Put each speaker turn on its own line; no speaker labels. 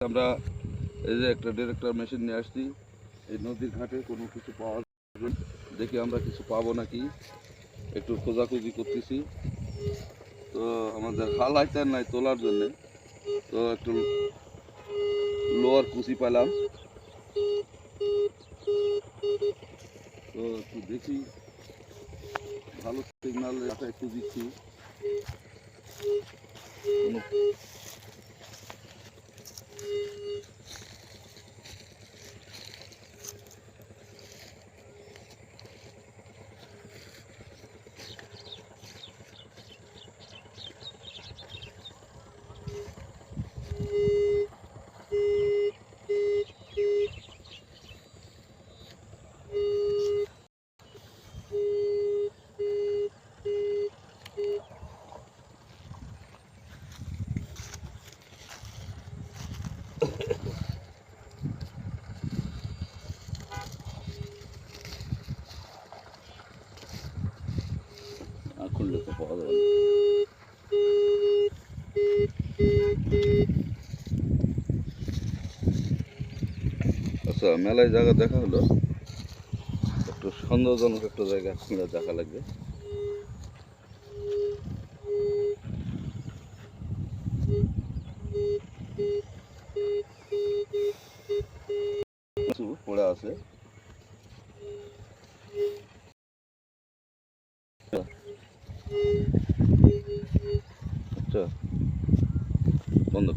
আমরা এই যে একটা ডিরেক্টর মেশিন নিয়ে আসছি এই নদীর ঘাটে কোনো কিছু পাওয়া যাবে, দেখি আমরা কিছু পাবো নাকি, একটু খোঁজাখুঁজি করতেছি। তো আমাদের হাল হাইতার নাই তোলার জন্যে, তো একটু লোয়ার কুচি পেলাম, তো একটু দেখি ভালো সিগনাল একটু দিচ্ছি। কোনো খুললে তো পাওয়া যাবে না। আচ্ছা, মেলায় জায়গা দেখা হলো, একটু সন্দেহজনক একটা জায়গা দেখা লাগবে। কিছু পড়ে আছে, আচ্ছা বন্ধ।